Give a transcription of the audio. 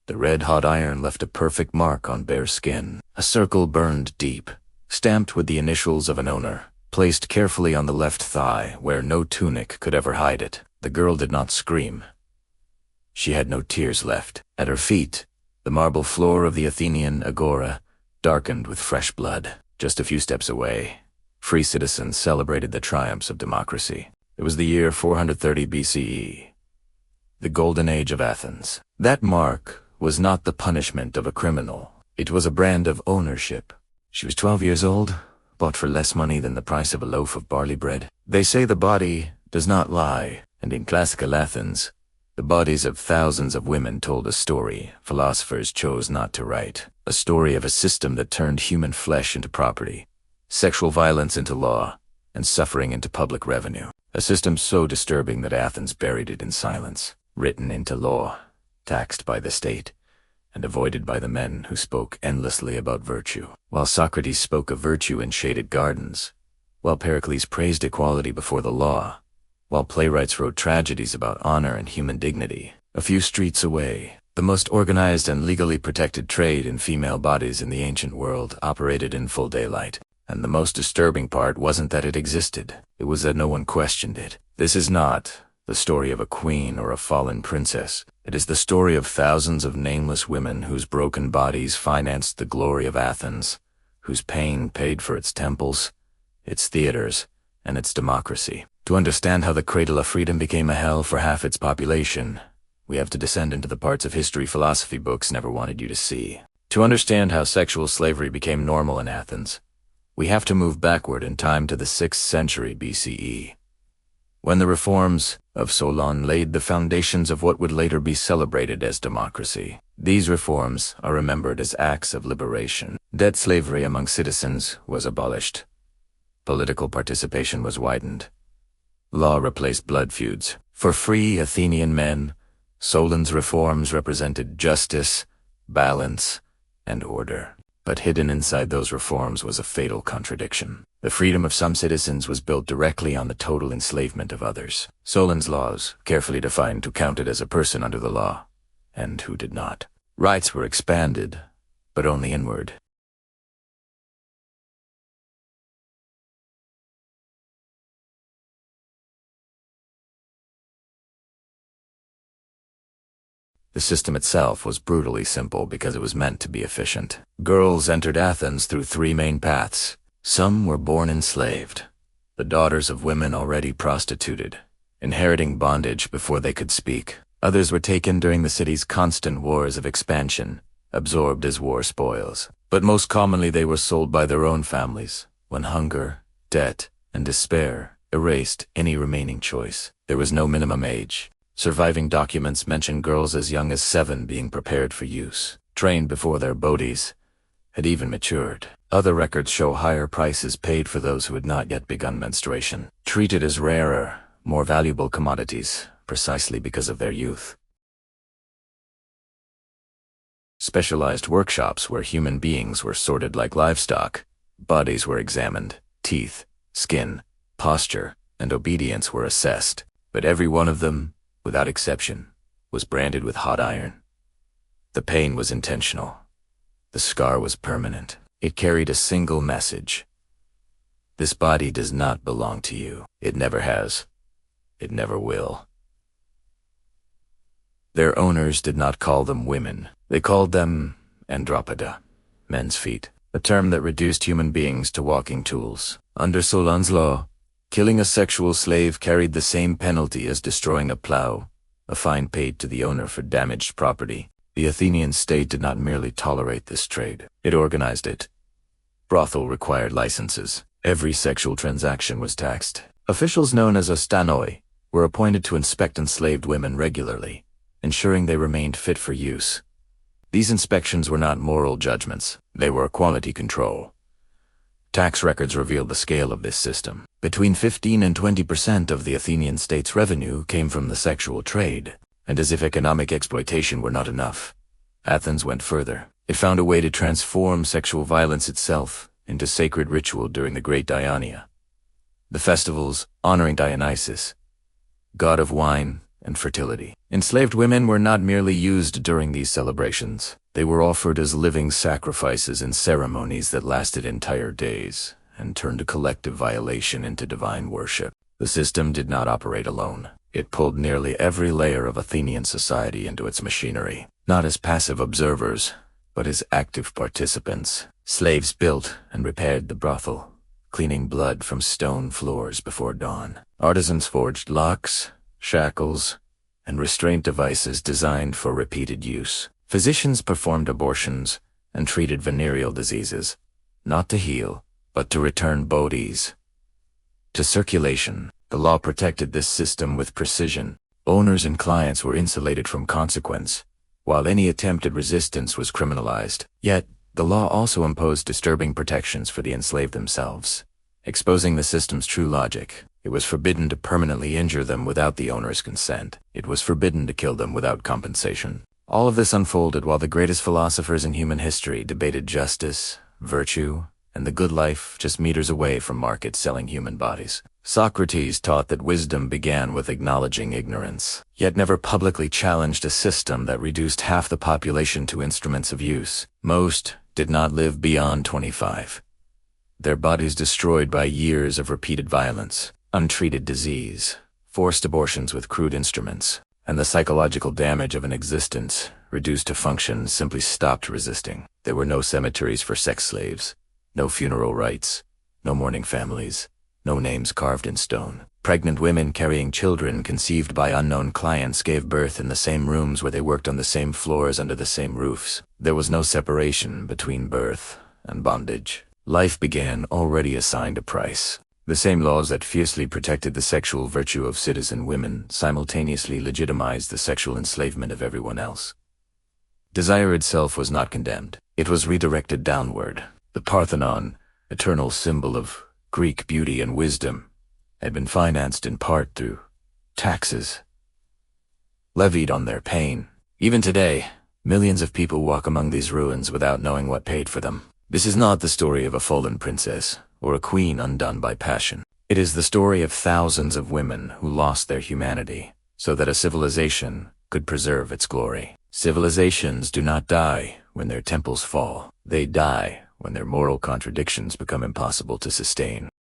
The red-hot iron left a perfect mark on bare skin. A circle burned deep, stamped with the initials of an owner, placed carefully on the left thigh where no tunic could ever hide it. The girl did not scream. She had no tears left. At her feet, the marble floor of the Athenian agora darkened with fresh blood. Just a few steps away, free citizens celebrated the triumphs of democracy. It was the year 430 BCE, the golden age of Athens. That mark was not the punishment of a criminal. It was a brand of ownership. She was 12 years old, bought for less money than the price of a loaf of barley bread. They say the body does not lie, and in classical Athens, the bodies of thousands of women told a story philosophers chose not to write. A story of a system that turned human flesh into property, sexual violence into law, and suffering into public revenue. A system so disturbing that Athens buried it in silence, written into law, taxed by the state, and avoided by the men who spoke endlessly about virtue. While Socrates spoke of virtue in shaded gardens, while Pericles praised equality before the law, while playwrights wrote tragedies about honor and human dignity, a few streets away, the most organized and legally protected trade in female bodies in the ancient world operated in full daylight. And the most disturbing part wasn't that it existed, it was that no one questioned it. This is not the story of a queen or a fallen princess. It is the story of thousands of nameless women whose broken bodies financed the glory of Athens, whose pain paid for its temples, its theaters, and its democracy. To understand how the cradle of freedom became a hell for half its population, we have to descend into the parts of history philosophy books never wanted you to see. To understand how sexual slavery became normal in Athens, we have to move backward in time to the 6th century BCE, when the reforms of Solon laid the foundations of what would later be celebrated as democracy. These reforms are remembered as acts of liberation. Debt slavery among citizens was abolished. Political participation was widened. Law replaced blood feuds. For free Athenian men, Solon's reforms represented justice, balance, and order. But hidden inside those reforms was a fatal contradiction. The freedom of some citizens was built directly on the total enslavement of others. Solon's laws carefully defined who counted as a person under the law, and who did not. Rights were expanded, but only inward. The system itself was brutally simple because it was meant to be efficient. Girls entered Athens through 3 main paths. Some were born enslaved, the daughters of women already prostituted, inheriting bondage before they could speak. Others were taken during the city's constant wars of expansion, absorbed as war spoils. But most commonly they were sold by their own families, when hunger, debt, and despair erased any remaining choice. There was no minimum age. Surviving documents mention girls as young as 7 being prepared for use, trained before their bodies had even matured. Other records show higher prices paid for those who had not yet begun menstruation, treated as rarer, more valuable commodities, precisely because of their youth. Specialized workshops where human beings were sorted like livestock, bodies were examined, teeth, skin, posture, and obedience were assessed, but every one of them, without exception, was branded with hot iron. The pain was intentional. The scar was permanent. It carried a single message. This body does not belong to you. It never has. It never will. Their owners did not call them women. They called them andropoda, men's feet, a term that reduced human beings to walking tools. Under Solon's law, killing a sexual slave carried the same penalty as destroying a plow, a fine paid to the owner for damaged property. The Athenian state did not merely tolerate this trade, it organized it. Brothel required licenses. Every sexual transaction was taxed. Officials known as ostanoi were appointed to inspect enslaved women regularly, ensuring they remained fit for use. These inspections were not moral judgments, they were quality control. Tax records reveal the scale of this system. Between 15 and 20% of the Athenian state's revenue came from the sexual trade, and as if economic exploitation were not enough, Athens went further. It found a way to transform sexual violence itself into sacred ritual during the Great Duniya. The festivals honoring Dionysus, god of wine and fertility. Enslaved women were not merely used during these celebrations. They were offered as living sacrifices in ceremonies that lasted entire days and turned a collective violation into divine worship. The system did not operate alone. It pulled nearly every layer of Athenian society into its machinery, not as passive observers, but as active participants. Slaves built and repaired the brothel, cleaning blood from stone floors before dawn. Artisans forged locks, shackles, and restraint devices designed for repeated use. Physicians performed abortions and treated venereal diseases, not to heal, but to return bodies to circulation. The law protected this system with precision. Owners and clients were insulated from consequence, while any attempted resistance was criminalized. Yet, the law also imposed disturbing protections for the enslaved themselves, exposing the system's true logic. It was forbidden to permanently injure them without the owner's consent. It was forbidden to kill them without compensation. All of this unfolded while the greatest philosophers in human history debated justice, virtue, and the good life just meters away from markets selling human bodies. Socrates taught that wisdom began with acknowledging ignorance, yet never publicly challenged a system that reduced half the population to instruments of use. Most did not live beyond 25. Their bodies destroyed by years of repeated violence, untreated disease, forced abortions with crude instruments, and the psychological damage of an existence reduced to function simply stopped resisting. There were no cemeteries for sex slaves, no funeral rites, no mourning families, no names carved in stone. Pregnant women carrying children conceived by unknown clients gave birth in the same rooms where they worked on the same floors under the same roofs. There was no separation between birth and bondage. Life began already assigned a price. The same laws that fiercely protected the sexual virtue of citizen women simultaneously legitimized the sexual enslavement of everyone else. Desire itself was not condemned. It was redirected downward. The Parthenon, eternal symbol of Greek beauty and wisdom, had been financed in part through taxes levied on their pain. Even today, millions of people walk among these ruins without knowing what paid for them. This is not the story of a fallen princess or a queen undone by passion. It is the story of thousands of women who lost their humanity so that a civilization could preserve its glory. Civilizations do not die when their temples fall. They die when their moral contradictions become impossible to sustain.